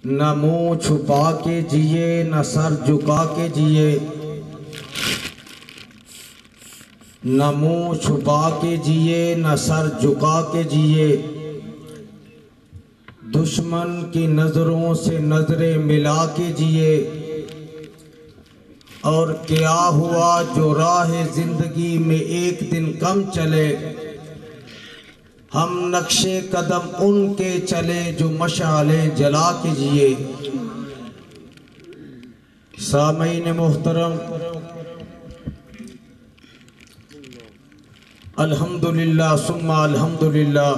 نہ منہ چھپا کے جیے نہ سر جھکا کے جیے، نہ منہ چھپا کے جیے نہ سر جھکا کے جیے، دشمن کی نظروں سے نظریں ملا کے جیے، اور کیا ہوا جو راہ زندگی میں ایک دن کم چلے، ہم نقش قدم ان کے چلے جو مشعلیں جلا کے جیے۔ سامعین محترم، الحمدللہ ثم الحمدللہ،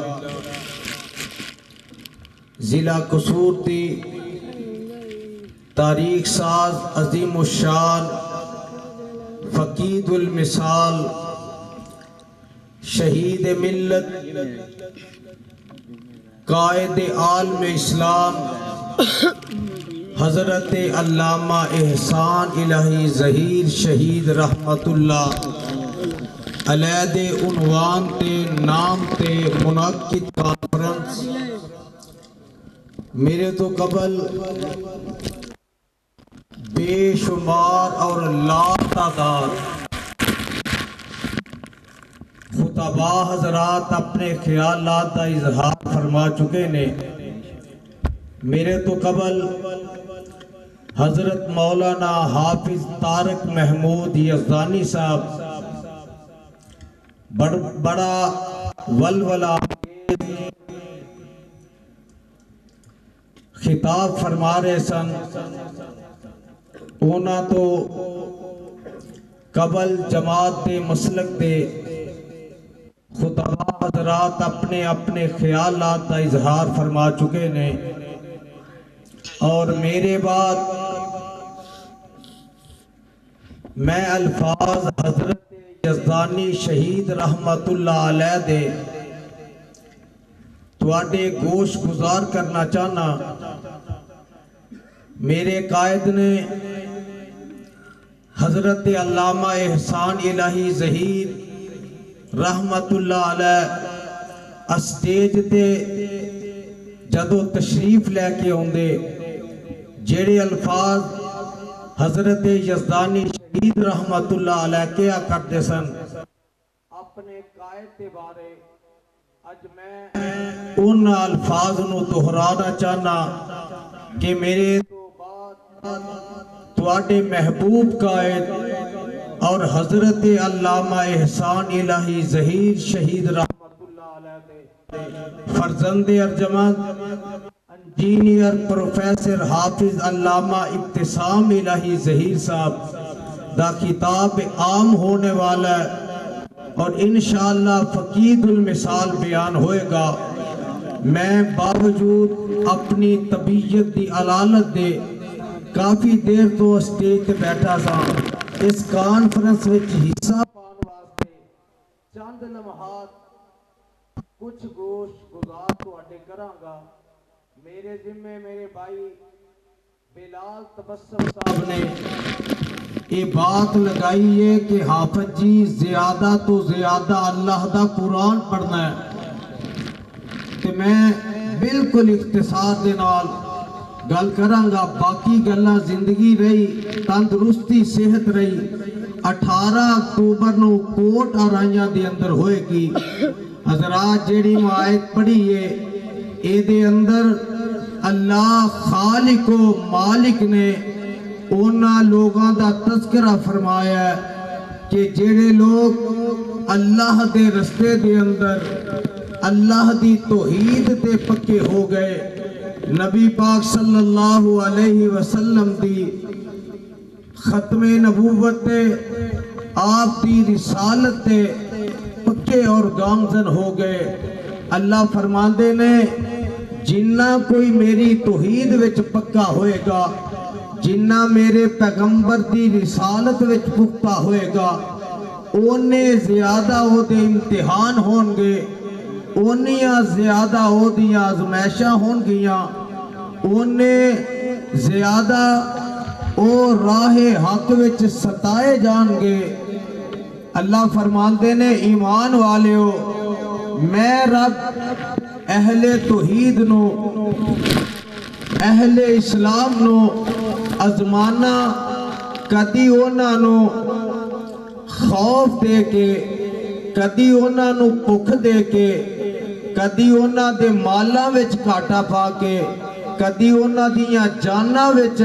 ضلع قصور دی تاریخ ساز عظیم الشان فقید المثال شہید ملت قائد عالم اسلام حضرت علامہ احسان الہی ظہیر شہید رحمت اللہ علیہ عنوان تے نام تے منعقد کانفرنس میرے تو قبل بے شمار اور لا تعداد خطباء حضرات اپنے خیالات کا اظہار فرما چکے نے۔ میرے تو قبل حضرت مولانا حافظ طارق محمود یزدانی صاحب بڑا ولولہ خطاب فرما رہے سن۔ اونا تو قبل جماعت دے مسلک دے خطباء حضرات اپنے اپنے خیالات کا اظہار فرما چکے نے، اور میرے بعد میں الفاظ حضرت یزدانی شہید رحمت اللہ علیہ دے تواڈے گوش گزار کرنا چاہنا۔ میرے قائد نے حضرت علامہ احسان الہی ظہیر رحمت اللہ علیہ اسٹیج تے جدو تشریف لے کے ہوندے جیڑے الفاظ حضرت یزدانی شہید رحمت اللہ علیہ کیا کرتے سن اپنے قائد کے بارے، اج میں ان الفاظ نو دہرانا چاہنا کہ میرے تو بعد تواڈے محبوب قائد اور حضرت علامہ احسان الہی ظہیر شہید رحمت اللہ علیہ فرزند ارجمند انجینئر پروفیسر حافظ علامہ ابتسام الہی ظہیر صاحب دا خطاب عام ہونے والا ہے، اور انشاءاللہ فقید المثال بیان ہوئے گا۔ میں باوجود اپنی طبیعت دی علالت دے کافی دیر تو اسٹیج تے بیٹھا سا، اس کانفرنس وچ حصہ پان واسطے چند لمحات کچھ گوش گزار تواڈے کراں گا۔ میرے ذمے میرے بھائی بلال تبسم صاحب نے یہ بات لگائی ہے کہ حافظ جی زیادہ تو زیادہ اللہ دا قرآن پڑھنا ہے، کہ میں بالکل اختصار دے نال گل کراں گا۔ باقی گلاں زندگی رہی، تندرستی صحت رہی، 18 اکتوبر نو کوٹ آرائیاں دے اندر ہوئے گی۔ حضرات جیڑی آیت پڑھی ہے اے دے اندر اللہ خالق و مالک نے اونا لوگاں دا تذکرہ فرمایا ہے کہ جیڑے لوگ اللہ دے رستے دے اندر اللہ دی توحید تے پکے ہو گئے، نبی پاک صلی اللہ علیہ وسلم دی ختم نبوت تے آپ دی رسالت تے پکے اور گامزن ہو گئے۔ اللہ فرماندے نے جنہ کوئی میری توحید وچ پکا ہوئے گا، جنہ میرے پیغمبر دی رسالت وچ پختہ ہوئے گا، اونے زیادہ او دے امتحان ہون گے، اونیاں زیادہ او دیاں آزمائشاں ہون گیاں، اونے زیادہ او راہ حق وچ ستائے جان گے۔ اللہ فرماندے نے ایمان والیو، میں رب اہل توحید نو اہل اسلام نو ازمانا کدی انہاں نو خوف دے کے کدی انہاں نو بھکھ دے کے کدی انہاں دے مالاں وچ کاٹا پا کے کدی انہاں دیاں جاناں وچ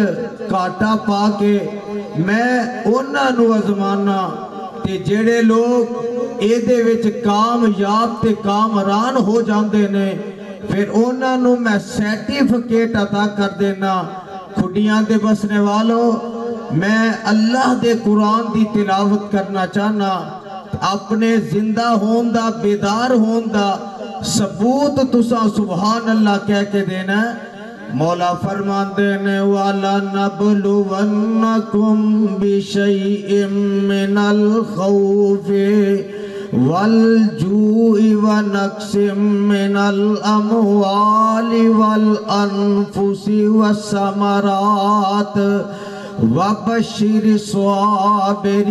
کاٹا پا کے میں انہاں نو ازمانا تے جڑے لوگ اے دے وچ کامیاب تے کامران ہو جاندے نے پھر انہاں نو میں سرٹیفکیٹ عطا کر دینا کھڈیاں دے بسنے والو میں اللہ دے قرآن دی تلاوت کرنا چاہنا اپنے زندہ ہوندہ بیدار ہوندہ ثبوت تساں سبحان اللہ کہہ کے دینا مولا فرمان دینے وَلَنَبْلُوَنَّكُمْ بِشَيْءٍ مِّنَ الْخَوْفِ وَالْجُوعِ وَنَقْصٍ مِّنَ الْأَمْوَالِ وَالْأَنفُسِ وَالثَّمَرَاتِ وَبَشِّرِ الصَّابِرِينَ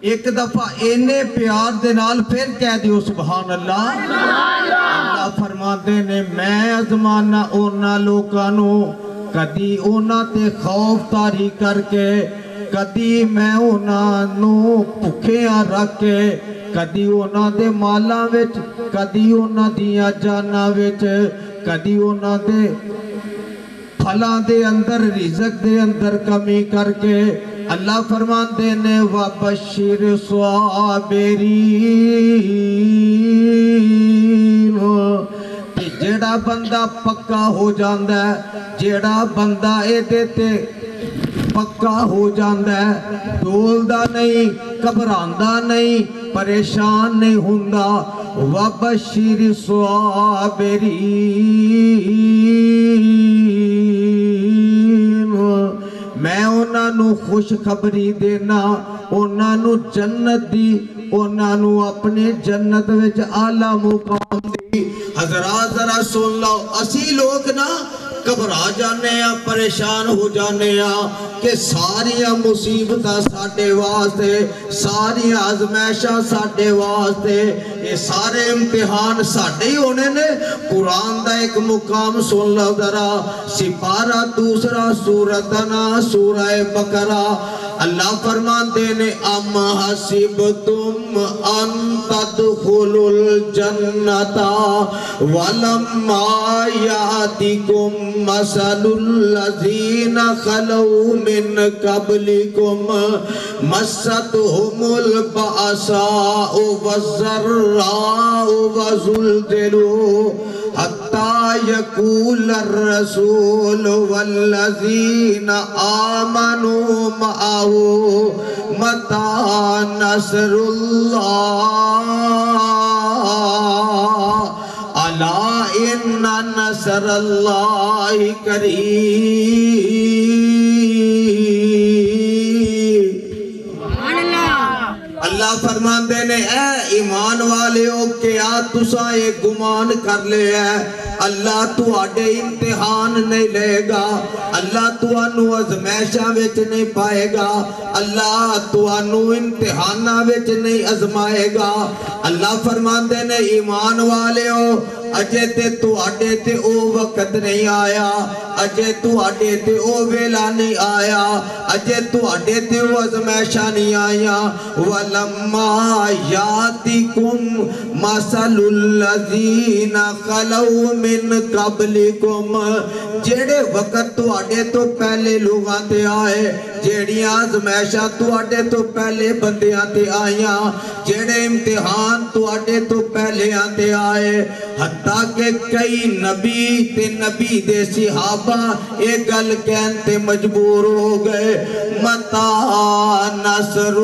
ایک دفعہ اینے پیار دے نال پھر کہہ دیو سبحان اللہ اللہ فرما دینے میں ازمانا اونا لوکانو کدی اونا تے خوف تاری کر کے کدی میں اونا نو پکھیاں رکھ کے کدی اونا دے مالاں وچ کدی اونا دیا جانا وچ کدی اونا دے پھلاں دے اندر رزق دے اندر کمی کر کے اللہ فرمان دینے وَبَشِّرِ صَابِرِينَ جیڑا بندہ پکا ہو جاندہ ہے جیڑا بندہ اے دیتے پکا ہو جاندہ ہے دولدہ نہیں گھبراندہ نہیں پریشان نہیں ہوندہ وَبَشِّرِ صَابِرِينَ میں انہاں نو خوش خبری دینا انہاں نو جنت دی انہاں نو اپنے جنت وچ اعلیٰ مقام دی حضرات ذرا سن لو اسی لوگ نا گھبرا جانے ہیں پریشان ہو جانے ہیں کہ ساری مصیبتاں ساڈے واسطے ساری آزمائشاں ساڈے واسطے یہ سارے امتحان ساڈے ہی ہونے نے قرآن دا ایک مقام سن لو ذرا سپارہ دوسرا سورۃ نا سورہ بقرہ اللہ فرمان دینے ام حسبتم ان تدخلوا الجنت ولما یاتکم مثل الذین خلوا من قبلکم مستهم البأساء والضراء وزلزلوا حتى يقول الرسول والذين آمنوا معه متى نصر الله ألا إن نصر الله قريب اللہ فرمان دینے اے ایمان والے ہو کیا تساں ایک گمان کر لے ہے اللہ تو آڈے امتحان نہیں لے گا اللہ تو انو ازمیشہ وچ نہیں پائے گا اللہ تو انو امتحانہ وچ نہیں ازمائے گا اللہ فرمان دینے ایمان والے ہو اجے تے تو آڈے تے او وقت نہیں آیا اجے تو آڈے تے او ویلا نہیں آیا اجے تو آڈے تے او ازمیشہ نہیں آیا وَلَمَّا يَاتِكُمْ مَثَلُ الَّذِينَ خَلَوْا مِن قَبْلِكُمْ جیڑے وقت تو آڈے تو پہلے لوگاں تے آئے جیڑیاں ازمیشہ تو آڈے تو پہلے بندیاں تے آئیاں جیڑے امتحان تو آڈے تو پہلے آتے آئے حتیٰ کہ کئی نبی تے نبی دے صحابہ ایک گل کہن تے مجبور ہو گئے متا نصر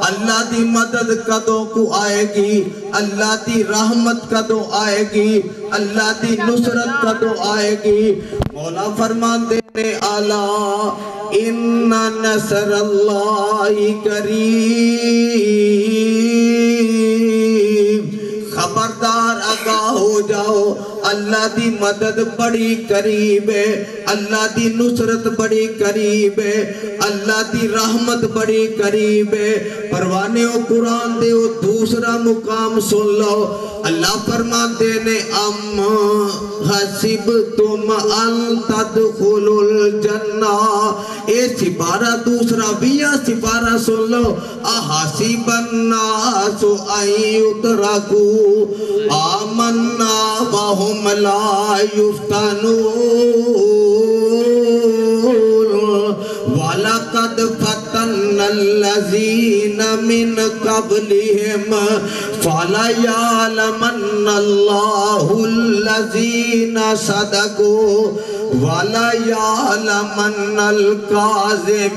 اللہ دی مدد کدوں کو آئے گی اللہ دی رحمت کدوں آئے گی اللہ دی نصرت کدوں آئے گی مولا فرمان دینے آلہ ان نصر اللہ قریب خبردار آگاہ ہو جاؤ اللہ دی مدد بڑی قریب ہے، اللہ دی نصرت بڑی قریب ہے، اللہ دی رحمت بڑی قریب ہے۔ پروانے و قرآن دے وہ دوسرا مقام سن لو، اللہ فرماتے نے ام حسبتم ان تدخلوا الجنہ، اے سپارہ دوسرا بیہ سپارہ سن لو، احسب الناس ان یترکوا آمنا وهم لا یفتنون وَلَقَدْ فَتَنَّا الَّذِينَ مِنْ قَبْلِهِمْ فَلَيَعْلَمَنَّ اللَّهُ الَّذِينَ صَدَقُوا وَلَيَعْلَمَنَّ الْكَاذِبِينَ۔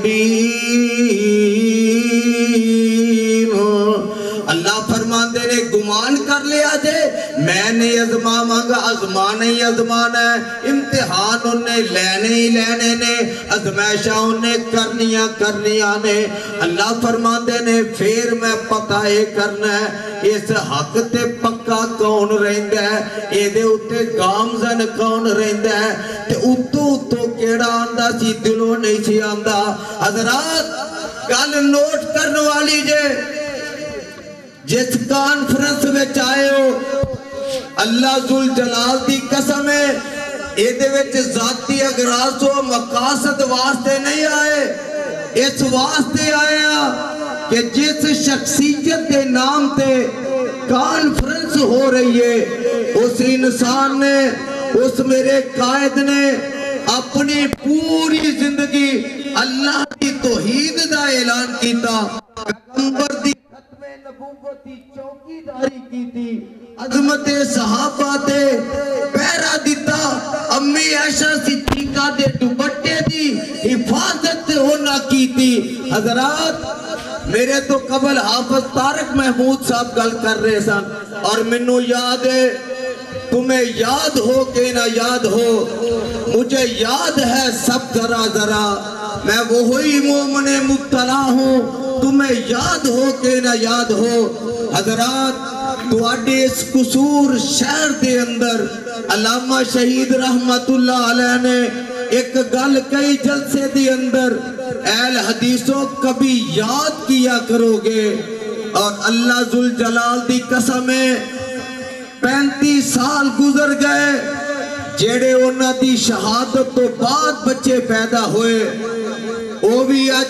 اللہ فرماندے نے گمان کر لیا جے میں نے ازماواں گا، ازمانا ہی ازمانا ہے، امتحان انہیں لینے ہی لینے نے، ازمائشاں انہیں کرنیاں نے۔ اللہ فرماندے نے پھر میں پتہ یہ کرنا ہے اس حق تے پکا کون رہندا ہے، اے دے اتے گامزن کون رہندا ہے، تے اتو کیڑا آندا سی دلوں نہیں سی آندا۔ حضرات گل نوٹ کرنے والی جے، جس کانفرنس میں چاہے ہو اللہ ذوالجلال دی قسم ہے ایدے وچ ذاتی اغراض و مقاصد واسطے نہیں آئے، اس واسطے آیا کہ جس شخصیت کے نام تے کانفرنس ہو رہی ہے اس انسان نے، اس میرے قائد نے اپنی پوری زندگی اللہ کی توحید دا اعلان کیتا، پیغمبر دی نبوتی چوکی داری کی تھی، عظمت صحابہ دے پیرا دیتا، امی عائشہ صدیقہ دے دوپٹے دی حفاظت ہونا کی تھی۔ حضرات میرے تو قبل حافظ طارق محمود صاحب گل کر رہے سن اور منو یاد ہے، تمہیں یاد ہو کہ نہ یاد ہو، مجھے یاد ہے سب ذرا ذرا، میں وہی مومن مبتلا ہوں، تمہیں یاد ہو کہ نہ یاد ہو۔ حضرات تواڈے اس قصور شہر دے اندر علامہ شہید رحمت اللہ علیہ نے ایک گل کئی جلسے دے اندر، اہل حدیثوں کبھی یاد کیا کرو گے، اور اللہ ذوالجلال دی قسم ہے 35 سال گزر گئے جیڑے انہاں دی شہادت تو بعد بچے پیدا ہوئے، وہ بھی آج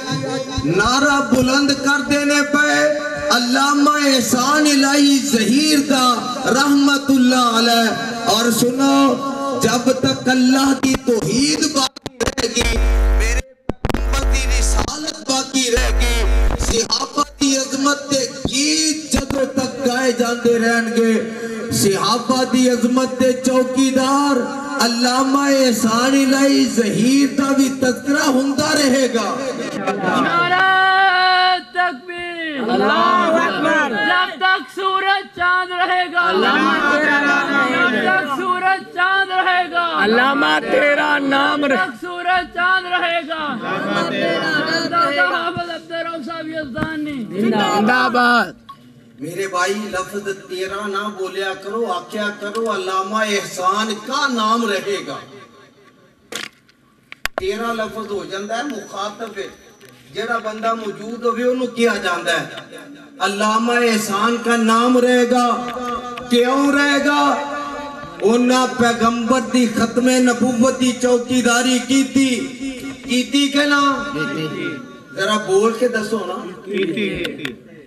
نعرہ بلند کر دینے پہ علامہ احسان الہی ظہیر دا رحمت اللہ علیہ۔ اور سنو جب تک اللہ کی توحید باقی رہے گی، میرے پیغمبر دی رسالت باقی رہے گی، صحابہ دی عظمت دے گیت جدوں تک گائے جاندے رہن گے، صحابہ دی عظمت دے چوکیدار علامہ احسان الہی ظہیر دا بھی تذکرہ ہوندہ رہے گا۔ نعرہ تکبیر، اللہ اکبر، جب تک سورج چاند رہے گا، جب تک سورج چاند رہے گا، علامہ تیرا نام، جب تک سورج چاند رہے گا، حافظ عبدالرؤف صاحب یزدانی زندہ باد۔ میرے بھائی لفظ تیرا نہ بولیا کرو، آکھیا کرو علامہ احسان کا نام رہے گا۔ تیرا لفظ ہو جاندہ ہے مخاطب ہے، جڑا بندہ موجود ہوئے انہوں کیا جاندہ ہے، علامہ احسان کا نام رہے گا۔ کیوں رہے گا؟ انہاں پیغمبر دی ختم نبوتی چوکی داری کی تھی کہ نا؟ ذرا بول کے دسو نا۔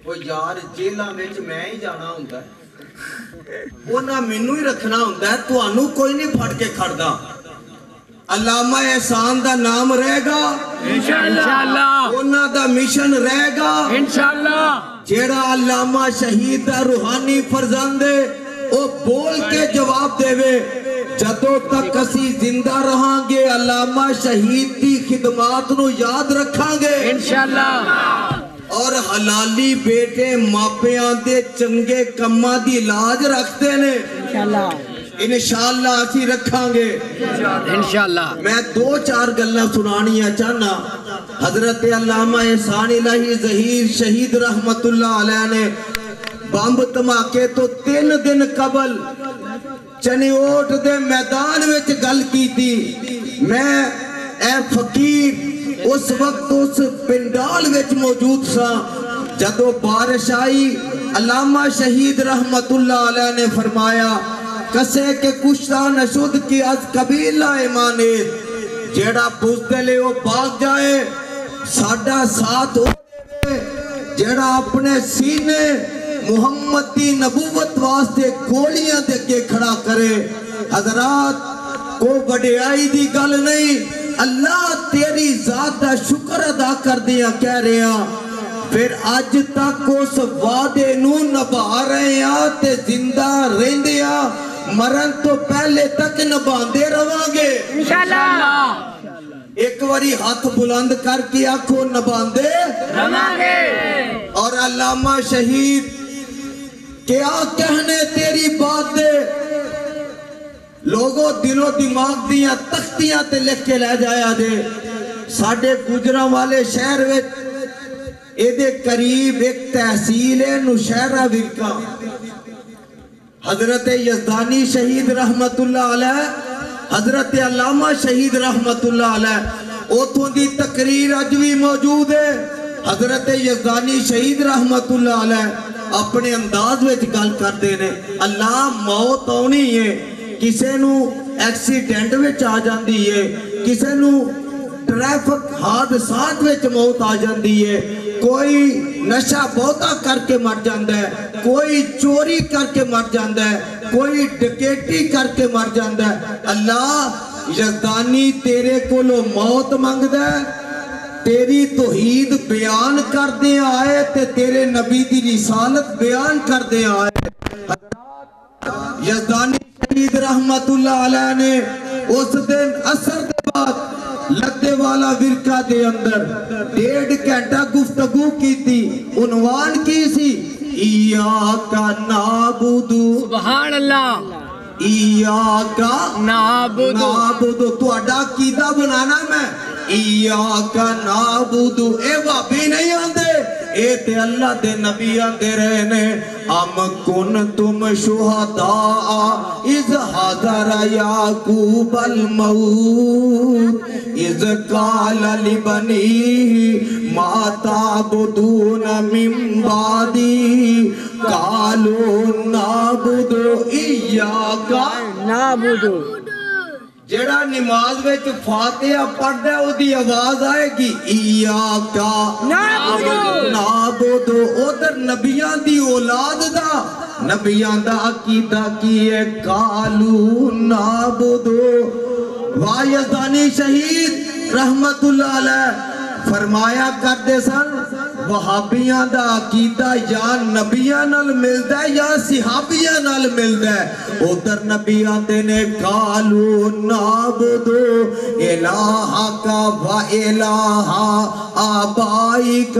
وہ یار جیلہ میں میں ہی جانا ہوندہ ہے، انہاں منو ہی رکھنا ہوندہ ہے، تو انہوں کوئی نہیں پھڑ کے کھڑ دا۔ علامہ احسان دا نام رہے گا انشاءاللہ، انہاں دا مشن رہے گا انشاءاللہ۔ جیڑا علامہ شہید دا روحانی فرزندے او بول کے جواب دے وے، جدوں تک اسی زندہ رہاں گے علامہ شہید دی خدمات نو یاد رکھاں گے انشاءاللہ، اور حلالی بیٹے ماپیاں دے چنگے کماں دی لاج رکھتے نے انشاءاللہ اسی رکھاں گے انشاءاللہ۔ میں 2-4 گلہ سنانیاں چاہنا۔ حضرت علامہ احسان الہی ظہیر شہید رحمت اللہ علیہ نے بمب دھماکے تو 3 دن قبل چنیوٹ دے میدان وچ گل کیتی میں اے فقیر اس وقت اس پنڈال وچ موجود سا جدو بارش آئی علامہ شہید رحمت اللہ علیہ نے فرمایا کسے کے کشتہ نشد کی از قبیلہ ایمانیت جیڑا بزدلے وہ بھاگ جائے ساڑھا ساتھ ہو دے جیڑا اپنے سینے محمد دی نبوت واسطے گولیاں دے کے کھڑا کرے حضرات کو بڑے آئی دی گل نہیں اللہ تیری ذات دا شکر ادا کر دیا کہہ رہے ہیں پھر آج تک اس وعدے نو نبھا رہے ہیں تے زندہ رہندے ہیں مرن تو پہلے تک نبھاندے رہواں گے انشاءاللہ ایک واری ہاتھ بلند کر کے آنکھوں نبھاندے رہواں گے اور علامہ شہید کیا کہنے تیری بات دے لوگوں دل و دماغ دیاں تختیاں تے لکھ کے لے جایا دے ساڑھے گجرہ والے شہر وچ ایدے قریب ایک تحصیل ہے نوشہرہ ورکا حضرت یزدانی شہید رحمت اللہ علیہ حضرت علامہ شہید رحمت اللہ علیہ اوتھوں دی تقریر اج بھی موجود ہے حضرت یزدانی شہید رحمت اللہ علیہ اپنے انداز وچ گل کر دینے اللہ موت آنی ہے کسے نو ایکسیڈنٹ وچ آ جاندی ہے کسے نو ٹریفک حادثات وچ موت آ جاندی ہے کوئی نشہ بہتا کر کے مر جاندہ ہے کوئی چوری کر کے مر جاندہ ہے کوئی ڈکیٹی کر کے مر جاندہ ہے اللہ یزدانی تیرے کو لو موت مانگ دے تیری توحید بیان کر دے آئے تے تیرے نبی دی رسالت بیان کر دے آئے یزدانی شہید رحمت اللہ علیہ نے اس دن اثر دے بعد لدے والا ورکہ دے اندر 1.5 گھنٹہ گفتگو کی تھی عنوان کی سی ایاکا نعبدو سبحان اللہ ایاکا نعبدو تو اڈا کیدہ بنانا میں ایاکا نعبدو اے وابی نہیں آندے اے تے اللہ دے نبی آندے رہنے ام کنتم شہداء اذ حضر یعقوب الموت اذ قال لبنیہ ما تعبدون من بعدی قالوا نعبد ایاکا نعبدو جیڑا نماز وچ فاتحہ پڑھ ہے او دی آواز آئے گی ایاکا نعبدو ادھر نبیان دی اولاد دا نبیان دا عقیدہ کیے قالو نعبدو یزدانی شہید رحمت اللہ علیہ فرمایا کرتے سن وہابیاں دا عقیدہ یا نبیاں نال ملدا ہے یا صحابیاں نال ملدا ہے ادھر نبیاں دے نے قالو نعبدو الہک و الہ آبائک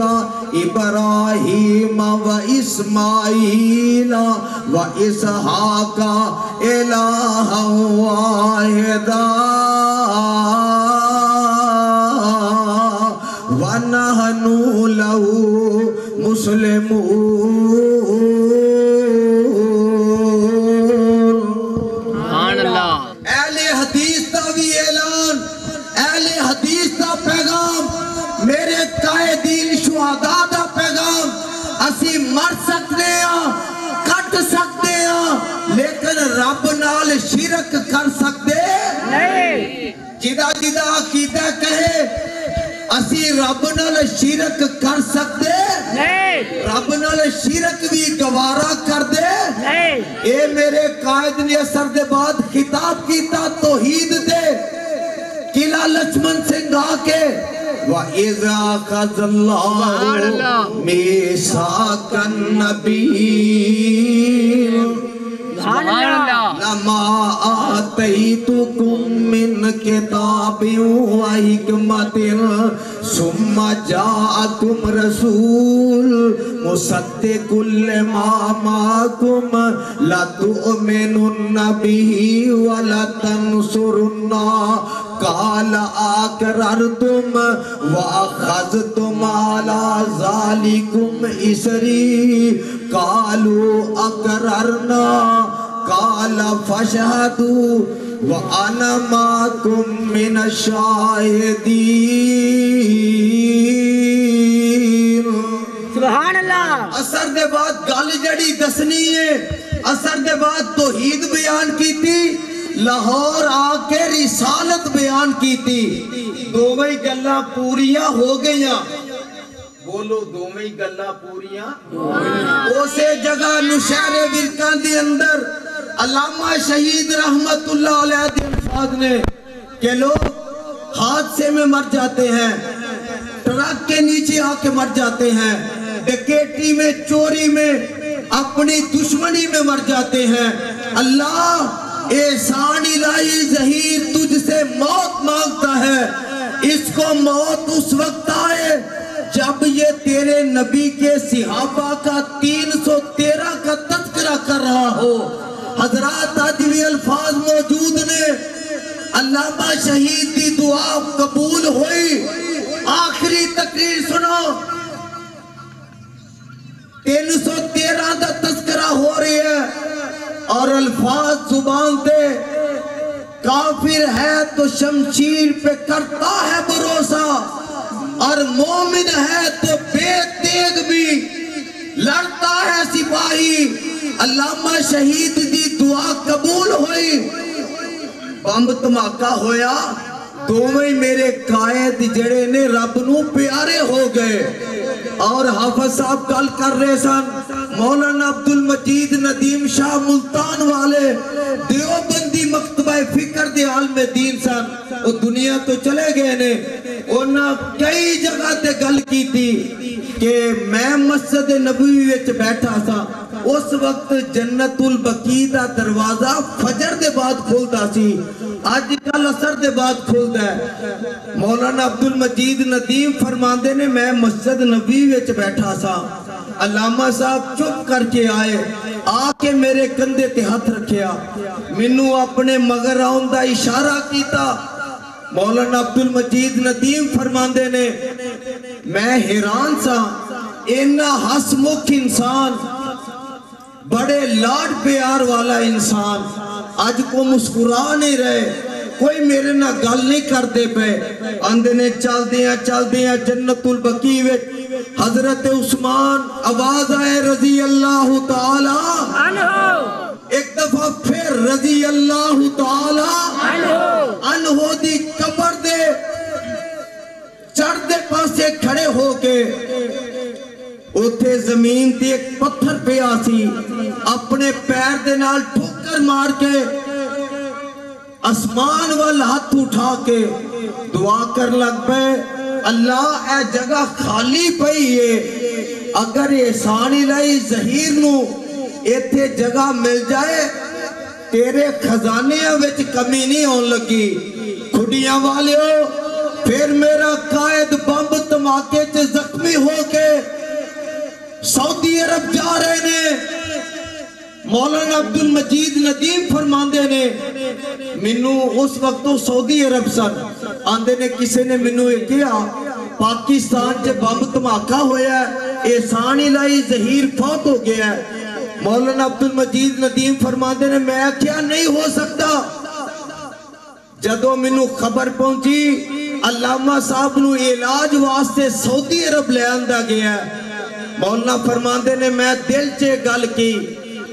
ابراہیم و اسماعیل و اسحاق الہ واحدا وَنَحْنُ لَهُ مُسْلِمُونَ سبحان اللہ اہل حدیث دا بھی اعلان اہل حدیث دا پیغام میرے قائدین شہداء دا پیغام اسی مر سکتے ہیں کٹ سکتے ہیں لیکن رب نال شرک کر سکتے نہیں جدا جدا عقیدہ کہے اسی رب نال شرک کر سکتے نہیں رب نال شرک بھی گوارا کر دے نہیں اے میرے قائد نے اثر دے بعد خطاب کیتا توحید دے قلعہ لچمن سنگھ آکے وَإِذَا خَذَ اللَّهُ مِيثَاقَ النَّبِيِّينَ سبحان اللہ لما آتیتکم من کتاب و حکمت ثم جاءکم رسول مصدق لما معکم لتؤمنن به ولتنصرنہ قال اقررتم واخذتم على ذلكم اسری قالوا اقررنا قال فاشهدوا وانا معكم من الشاہدین۔ سبحان اللہ۔ اثر دے بعد گل جڑی دسنی ہے، اثر دے بعد توحید بیان کیتی، لاہور آ کے رسالت بیان کیتی، دوویں گلاں پوریاں ہو گئیاں۔ بولو دوویں گلاں پوریاں اسے جگہ نشہر ورکاں دے اندر علامہ شہید رحمت اللہ علیہ دے الفاظ نے کہ لوگ حادثے میں مر جاتے ہیں، ٹرک کے نیچے آ کے مر جاتے ہیں، ڈکیٹی میں، چوری میں، اپنی دشمنی میں مر جاتے ہیں۔ اللہ احسان الہی ظہیر تجھ سے موت مانگتا ہے، اس کو موت اس وقت آئے جب یہ تیرے نبی کے صحابہ کا 313 کا تذکرہ کر رہا ہو۔ حضرات آج بھی الفاظ موجود نے، علامہ شہید دی دعا قبول ہوئی۔ آخری تقریر سنو، 313 دا تذکرہ ہو رہی ہے اور الفاظ زبان دے، کافر ہے تو شمشیر پہ کرتا ہے بھروسہ، اور مومن ہے تو بے تیغ بھی لڑتا ہے سپاہی۔ علامہ شہید دی دعا قبول ہوئی، بمب دھماکہ ہویا، دوویں میرے قائد جڑے نے رب نو پیارے ہو گئے۔ اور حافظ صاحب کل کر رہے سن، مولانا عبدالمجید ندیم شاہ ملتان والے دیوبندی مکتبہ فکر دے عالم دین سن، وہ دنیا تو چلے گئے نے۔ انہاں کئی جگہ تے گل کی تھی کہ میں مسجد نبوی وچ بیٹھا سا، اس وقت جنت البقیع دا دروازہ فجر دے بعد کھولدا سی، آج کل اثر دے بعد کھولدا ہے۔ مولانا عبدالمجید ندیم فرماندے نے میں مسجد نبوی وچ بیٹھا سا، علامہ صاحب چپ کر کے آئے، آ کے میرے کندھے تے ہاتھ رکھیا، مینوں اپنے مگر آن دا اشارہ کیتا۔ مولانا عبدالمجید ندیم فرماندے نے میں حیران سا، اینا ہس مکھ انسان، بڑے لاڈ پیار والا انسان، آج کو مسکرا نہیں رہے، کوئی میرے نہ گل نہیں کر دے پہ۔ اندے نے چل دیاں جنت البقیع وچ حضرت عثمان آواز آئے رضی اللہ تعالی عنہ، ایک دفعہ پھر رضی اللہ تعالی عنہ دی قبر دے چڑھ دے پاسے کھڑے ہو کے، اوتھے زمین تے ایک پتھر پہ آسی، اپنے پیر دے نال ٹھوکر مار کے اسمان وال ہاتھ اٹھا کے دعا کر لگ پے، اللہ اے جگہ خالی پئی ہے، اگر احسان الہی ظہیر نو ایتھے جگہ مل جائے تیرے خزانیاں وچ کمی نہیں ہون لگی۔ کھڑیاں والے ہو، پھر میرا قائد بمب دھماکے چ زخمی ہو کے سعودی عرب جا رہے نے۔ مولانا عبدالمجید ندیم فرماندے نے منو اس وقت تو سعودی عرب سن، آندے نے کسے نے منو یہ کیا پاکستان چے بمب دھماکہ ہویا ہے، احسان الہی ظہیر فوت ہو گیا ہے۔ مولانا عبدالمجید ندیم فرماندے نے میں کیا نہیں ہو سکتا، جدو منو خبر پہنچی علامہ صاحب نو علاج واسطے سعودی عرب لے آندہ گیا ہے۔ مولانا فرماندے نے میں دل چے گل کی،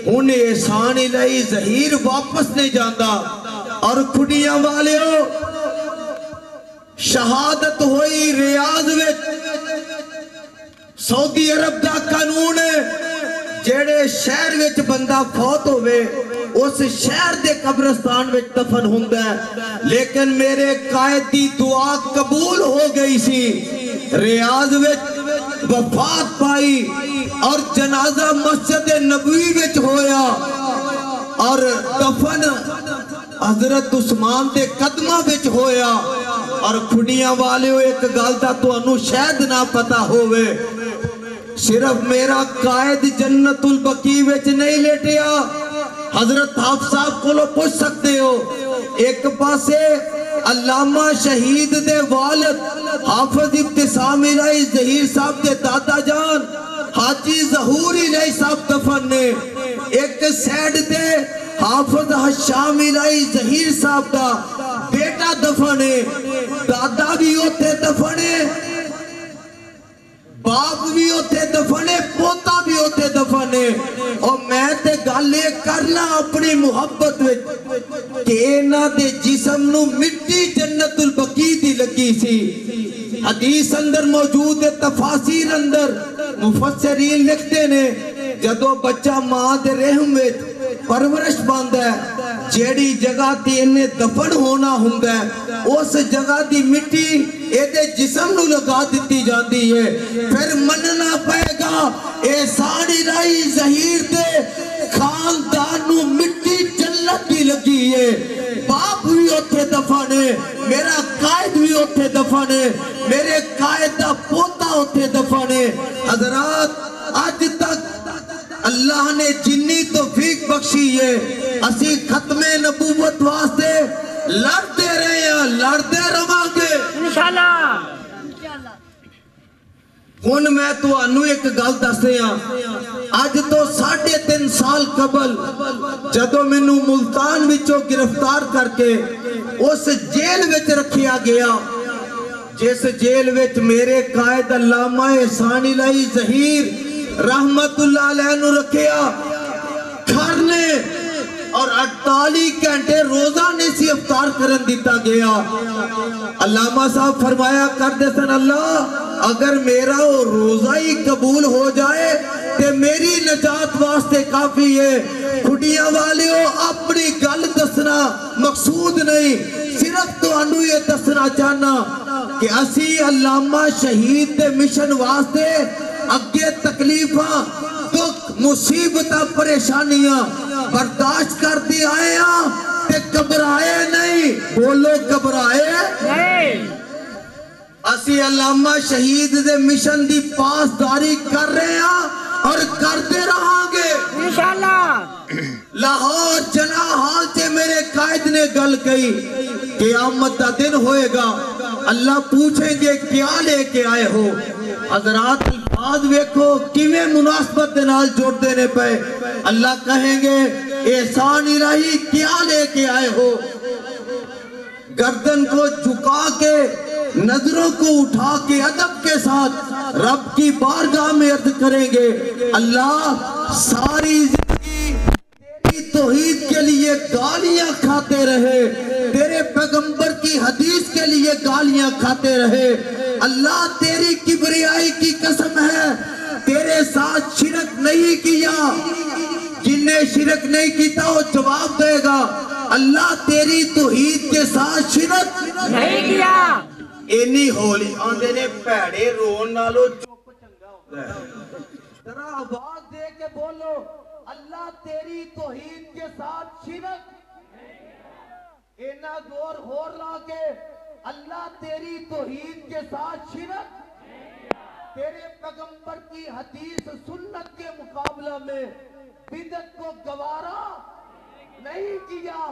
انہیں احسان الہی ظہیر واپس نہیں جاندہ، اور کھڑیاں والے ہو شہادت ہوئی ریاض وچ، سعودی عرب دا قانون ہے جیڑے شہر وچ بندہ فوت ہوئے اس شہر دے قبرستان وچ دفن ہوندہ ہے، لیکن میرے قائد دی دعا قبول ہو گئی سی، ریاض وچ وفات پائی اور جنازہ مسجد نبوی وچ ہویا، اور دفن حضرت عثمان دے قدمہ وچ ہویا۔ اور کھڑیاں والے ہو ایک گالتا تو انو شاید نہ پتا ہوئے، صرف میرا قائد جنت البقیع وچ نہیں لیٹیا۔ حضرت حافظ صاحب کو لو پوچھ سکتے ہو، ایک پاسے علامہ شہید دے والد حافظ ابتسام الہی ظہیر صاحب دے دادا جان حاجی ظہور الہی صاحب دفن نے، ایک سیڈ دے حافظ ہشام الہی ظہیر صاحب دا بیٹا دفن ہے، دادا بھی اوتھے دفن ہے، باپ بھی اوتھے دفن ہے، پوتا بھی اوتھے دفن ہے۔ اور میں تے گالے کرنا اپنی محبت وچ کہ انہاں دے جسم نو مٹی جنت البقیع دی لگی سی۔ حدیث اندر موجود ہے، تفاسیر اندر مفسرین لکھتے نے جدو بچہ ماں دے رحم وچ پرورش پاندا ہے، جیڑی جگہ تے انہیں دفن ہونا ہوندا ہے اس جگہ دی مٹی ایدے جسم نو لگا دیتی جاندی ہے۔ پھر مننا پائے گا احسان الہی ظہیر دے خاندان نو مٹی جنت دی لگی ہے۔ باپ بھی اوتھے دفن ہے، میرا قائد بھی اوتھے دفن ہے، میرے قائد دا پوتا اوتھے دفن ہے۔ حضرات آج تک اللہ نے جنی توفیق بخشی ہے، اسی ختم نبوت واسطے لڑتے رہے ہیں، لڑتے رہاں گے انشاءاللہ۔ ہن میں تو انو ایک گل دستے ہیں، آج تو 3.5 سال قبل جدو مینوں ملتان وچوں گرفتار کر کے اس جیل وچ رکھیا گیا، جس جیل وچ میرے قائد علامہ احسان الہی ظہیر رحمت اللہ علیہ نو رکھیا، کھرنے اور 48 گھنٹے روزہ نے سی افطار کرن دیتا گیا۔ علامہ صاحب فرمایا کر دے سن اللہ اگر میرا روزہ ہی قبول ہو جائے تے میری نجات واسطے کافی ہے۔ کھڑیاں والیوں اپنی گل دسنا مقصود نہیں، صرف تو انو یہ دسنا چاہنا کہ اسی علامہ شہید دے مشن واسطے اگے تکلیفاں دکھ مصیبتاں پریشانیاں برداشت کر دی آئے ہیں تے گھبرائے نہیں، بولو گھبرائے نہیں۔ اسی علامہ شہید دے مشن دی پاسداری کر رہے ہیں اور کرتے رہاں گے انشاءاللہ۔ لاہور جنا حال سے میرے قائد نے گل کہی قیامت دا دن ہوئے گا، اللہ پوچھیں گے کیا لے کے آئے ہو۔ حضرات الفاظ ویکھو کیویں مناسبت دے نال جوڑ دینے پہ، اللہ کہیں گے احسان الہی کیا لے کے آئے ہو۔ گردن کو جھکا کے نظروں کو اٹھا کے ادب کے ساتھ رب کی بارگاہ میں عرض کریں گے اللہ ساری زندگی تیری توحید کے لیے گالیاں کھاتے رہے، تیرے پیغمبر کی حدیث کے لیے گالیاں کھاتے رہے، اللہ تیری کبریائی کی قسم ہے تیرے ساتھ شرک نہیں کیا، جن نے شرک نہیں کیتا وہ جواب دے گا اللہ تیری توحید کے ساتھ شرک نہیں کیا۔ اینی ہولی آندے نے پیڑے رون نالو چپ چنگا ہوتا ہے، ذرا آواز دے کے بولو اللہ تیری توحید کے ساتھ شرک اینا زور ہور لا کے اللہ تیری توحید کے ساتھ شرک تیرے پیغمبر کی حدیث سنت کے مقابلہ میں بدعت کو گوارا نہیں کیا۔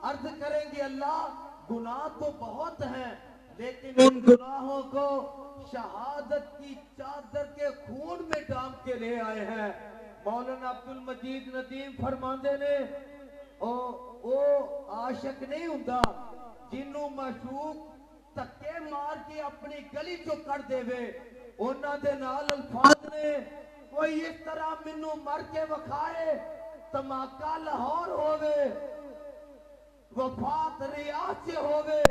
عرض کریں گے اللہ گناہ تو بہت ہیں لیکن ان گناہوں کو شہادت کی چادر کے خون میں ڈانپ کے لے آئے ہیں۔ مولانا عبدالمجید ندیم فرماندے نے او عاشق نہیں ہوندا جنوں معشوق تکے مار کے اپنی گلی چو کر دے وے، انہاں دے نال الفاظ نے کوئی اس طرح منوں مر کے وکھائے تماکا لاہور ہووے، وفات ریاض سے ہووے،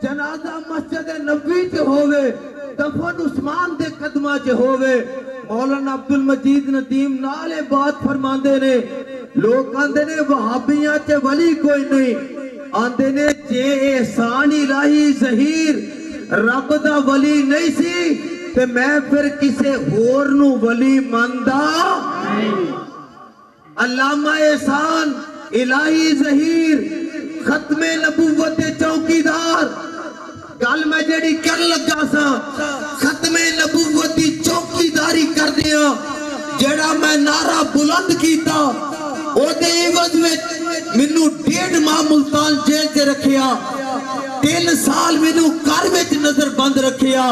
جنازہ مسجد نبوی سے ہووے، دفن عثمان دے قدمہ سے ہووے۔ مولانا عبدالمجید ندیم نالے بات فرماندے نے لوگ آندے نے وہابیاں چے ولی کوئی نہیں، آندے نے جے احسان الہی ظہیر رب دا ولی نہیں سی تے میں پھر کسے ہور نو ولی ماندا علامہ احسان الہی ظہیر ختم نبوت چوکیدار گل میں جڑی کر لگا سا ختم نبوت دی چوکیداری کر دیا جڑا میں نعرہ بلند کیتا او دے عوض وچ مینوں 1.5 ماہ ملتان جیل تے رکھیا، 3 سال مینوں گھر وچ نظر بند رکھیا۔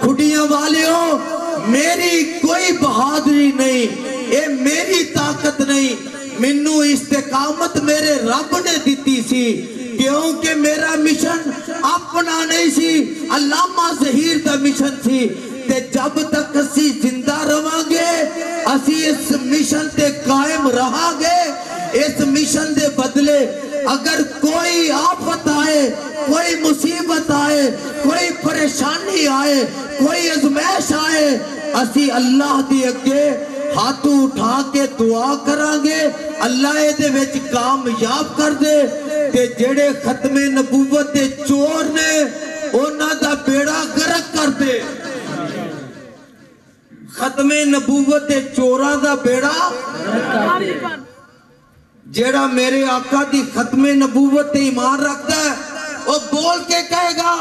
کھڑیاں والیوں میری کوئی بہادری نہیں، اے میری طاقت نہیں، مینوں استقامت میرے رب نے دیتی سی کیونکہ میرا مشن اپنا نہیں سی علامہ ظہیر دا مشن سی تے جب تک اسی زندہ رہاں گے اسی اس مشن تے قائم رہا گے اس مشن دے بدلے اگر کوئی آفت آئے کوئی مصیبت آئے کوئی پریشانی آئے کوئی ازمائش آئے اسی اللہ دی اگے ہاتھ اٹھا کے دعا کریں گے اللہ دے وچ کامیاب کر دے کہ جڑے ختم نبوت دے چور نے انہاں دا بیڑا غرق کر دے ختم نبوت دے چوراں دا بیڑا جیڑا میرے آقا دی ختم نبوت تے ایمان رکھتا ہے وہ بول کے کہے گا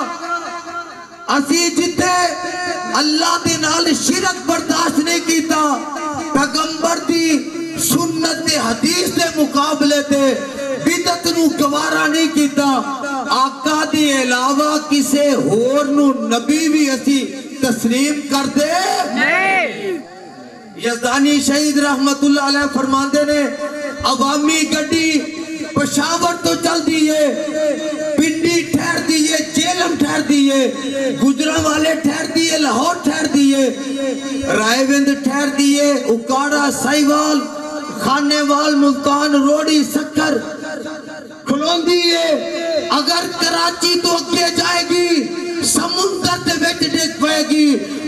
اسی جتے اللہ دے نال شرک برداشت نہیں کیتا پیغمبر دی سنت دے حدیث دے مقابلے تے بدعت نو گوارا نہیں کیتا آقا دی علاوہ کسے ہور نو نبی بھی اسی تسلیم کر دے یزدانی شہید رحمت اللہ علیہ فرماندے نے عوامی گڈی پشاور تو چل دیئے پنڈی ٹھہر دیئے جیلم ٹھہر دیئے گجرہ والے ٹھہر دیئے لاہور ٹھہر دیئے رائے وند ٹھہر دیئے اکاڑا سائیوال خانے وال ملتان روڑی سکر کھلون دیئے اگر کراچی تو اگے جائے گی سمندر دے وچ ڈگ پائے گی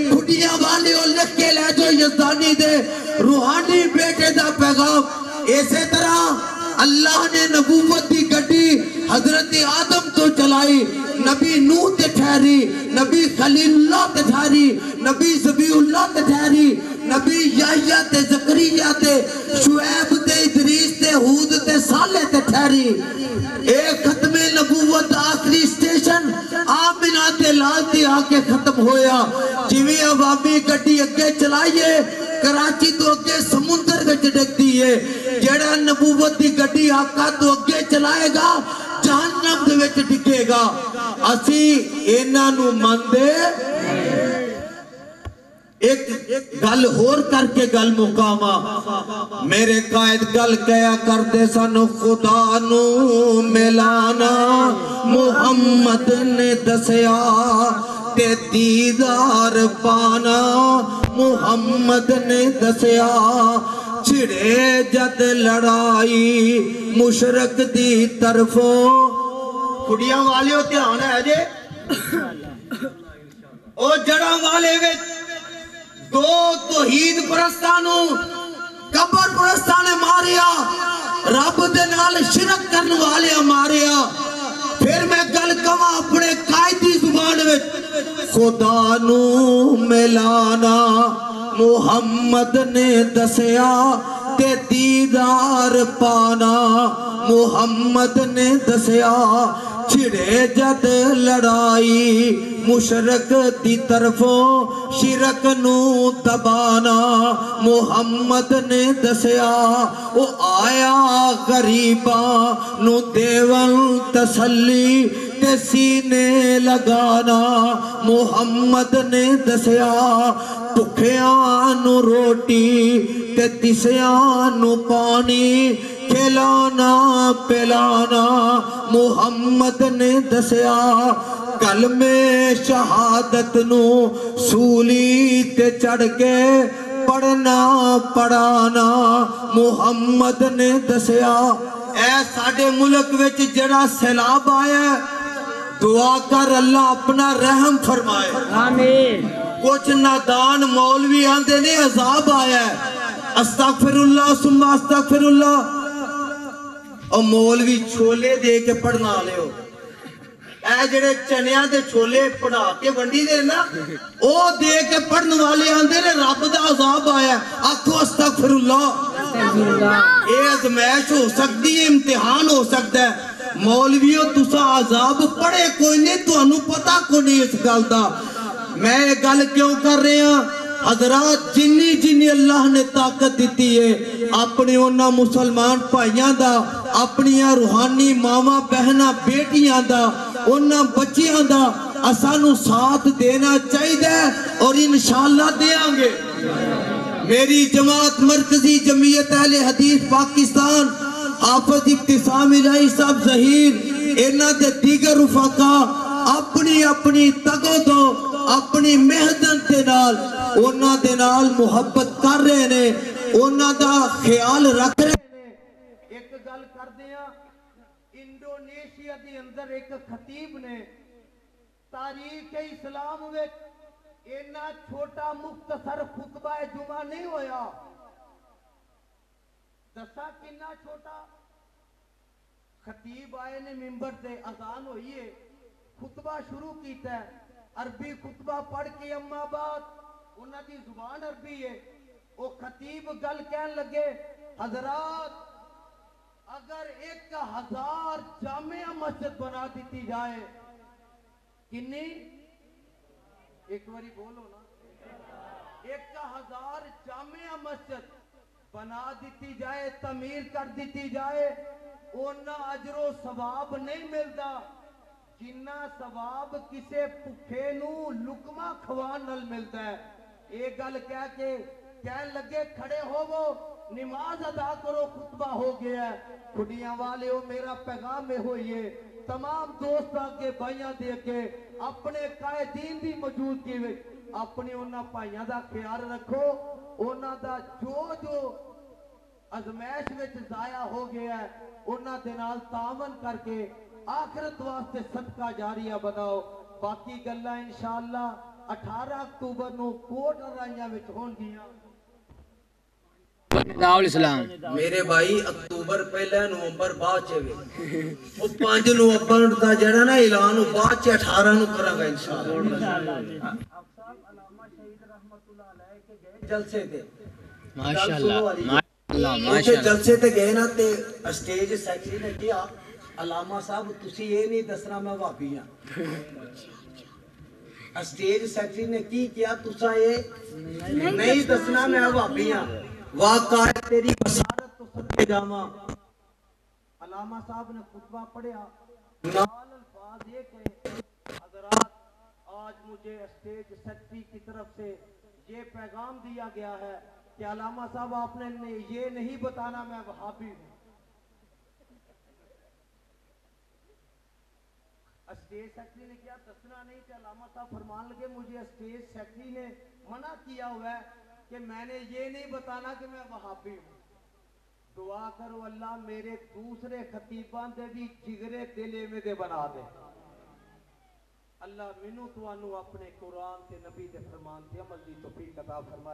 کھڑیاں والے اور لکھ کے لے جو یزدانی دے روحانی بیٹے دا پیغام ایسے طرح اللہ نے نبوت دی گڈی حضرت آدم تو چلائی نبی نوح تے ٹھہری نبی خلیل اللہ تے ٹھہری نبی زبی اللہ تے ٹھہری نبی یحییٰ تے زکریا تے شعیب تے ادریس تے ہود تے صالح تے ٹھہری ایک ختم نبوت آخری سٹیشن آمنہ تے لال تے آکے ختم ہویا جویں عوامی گڈی اگے چلائیے کراچی تو اگے سمندر وچ ڈگ دیئے جڑا نبوت دی گڈی آقا تو اگے چلائے گا جہنم دے وچ ڈگے گا اسی انہاں نو مندے ایک گل ہور کر کے گل مقاما میرے قائد گل کیا کرتے سن خدا نو ملانا محمد نے دسیا تے دیدار پانا محمد نے دسیا چھڑے جد لڑائی مشرق دی طرفوں کھڑیاں والے ہو دھیان ہے جے او جڑاں والے وچ دو توحید پرستانوں قبر پرستانے ماریا رب دے نال شرک کرنے والے ماریا پھر میں گل کہاں اپنے قائدی زبان میں خدا نو ملانا محمد نے دسیا تے دیدار پانا محمد نے دسیا چھڑے جد لڑائی مشرق دی طرفوں شرک نو دبانا محمد نے دسیا او آیا غریباں نو دیول تسلی تے سینے لگانا محمد نے دسیا بھکھیاں نو روٹی تے تسیاں نو پانی کھلانا پلانا محمد نے دسیا کلمے شہادت نو سولی تے چڑھ کے پڑھنا پڑھانا محمد نے دسیا اے ساڑھے ملک وچ جڑا سیلاب آیا دعا کر اللہ اپنا رحم فرمائے آمین کچھ نادان مولوی آندے نے عذاب آیا ہے استغفر اللہ ثم استغفر اللہ اور مولوی چھولے دے کے پڑھنا لے ہو اے جڑے چنیاں دے چھولے پڑھا کے ونڈی دے نا او دے کے پڑھن والے آندے نے رب دا عذاب آیا آکھو استغفر اللہ اے ازمائش ہو سکتی ہے امتحان ہو سکتا ہے مولویوں تسا عذاب پڑھے کوئی نہیں تو انہوں پتہ کو نہیں اس گل دا میں یہ گل کیوں کر رہے ہیں حضرات جنی اللہ نے طاقت دیتی ہے اپنے انہاں مسلمان پائیاں دا اپنی روحانی ماما بہنا بیٹیاں دا انہاں بچیاں دا اسانو ساتھ دینا چاہیے اور انشاءاللہ دے آنگے میری جماعت مرکزی جمعیت اہل حدیث پاکستان حافظ ابتسام الہی صاحب ظہیر انہاں دے دیگر رفقا اپنی اپنی تگو دو اپنی محنت دے نال انہاں دے نال محبت کر رہے نے انہاں دا خیال رکھ رہے نے. ایک گل کر دیا انڈونیشیا دی اندر ایک خطیب نے تاریخ اسلام وچ اینا چھوٹا مختصر خطبہ جمعہ نہیں ہویا. دسا کنا چھوٹا. خطیب آئے نے ممبر تے اذان ہوئی ہے خطبہ شروع کیتا ہے عربی خطبہ پڑھ کے اما بعد انہاں دی زبان عربی ہے. وہ خطیب گل کہن لگے حضرات اگر 1000 جامع مسجد بنا دیتی جائے کنی ایک باری بولو نا 1000 جامع مسجد بنا دیتی جائے تعمیر کر دیتی جائے اونا اجر و ثواب نہیں ملتا جنہ ثواب کسے بھوکے نو لقمہ کھوان نال ملتا ہے. ایک گل کہہ کے کہن لگے کھڑے ہو وہ نماز ادا کرو خطبہ ہو گیا ہے. کھڑیاں والے ہو میرا پیغام میں ہوئیے تمام دوستاں کے بھائیاں دے کے اپنے قائدین دی موجودگی میں اپنی انہاں بھائیاں دا خیال رکھو انہاں دا جو ازمائش وچ ضائع ہو گیا ہے انہاں دے نال تعاون کر کے آخرت واسطے صدقہ جاریہ بناؤ. باقی گلہ انشاءاللہ 18 اکتوبر نو کوٹ رائیاں وچ ہون گیاں. دعوت اسلام میرے بھائی اکتوبر پہلے نومبر بعد چوے وہ 5 نومبر دا جڑا نا اعلان بعد چ 18 نو کراں گا انشاءاللہ. جلسے تے ماشاءاللہ جلسے تے گئے نا تے اسٹیج سیکٹری نے کیا علامہ صاحب تسی یہ نہیں دسنا میں وہابی ہاں. اسٹیج سیکٹری نے کی کیا تسا یہ نہیں دسنا میں وہابی ہاں. واقع تیری بصارت تو صدقے جاواں. علامہ صاحب نے خطبہ پڑھیا نال الفاظ یہ کہے حضرات آج مجھے اسٹیج سیکٹری کی طرف سے یہ پیغام دیا گیا ہے کہ علامہ صاحب آپ نے یہ نہیں بتانا میں وہابی ہوں. اسٹیج سیکٹری نے کیا دسنا نہیں کہ علامہ صاحب فرمان لگے مجھے اسٹیج سیکٹری نے منع کیا ہوا ہے کہ میں نے یہ نہیں بتانا کہ میں وہابی ہوں. دعا کرو اللہ میرے دوسرے خطیبان دے بھی جگرے دلے میں دے بنا دے. اللہ منو تو انو اپنے قرآن تے نبی دے فرمان تے عمل دی توفیق عطا فرمائے.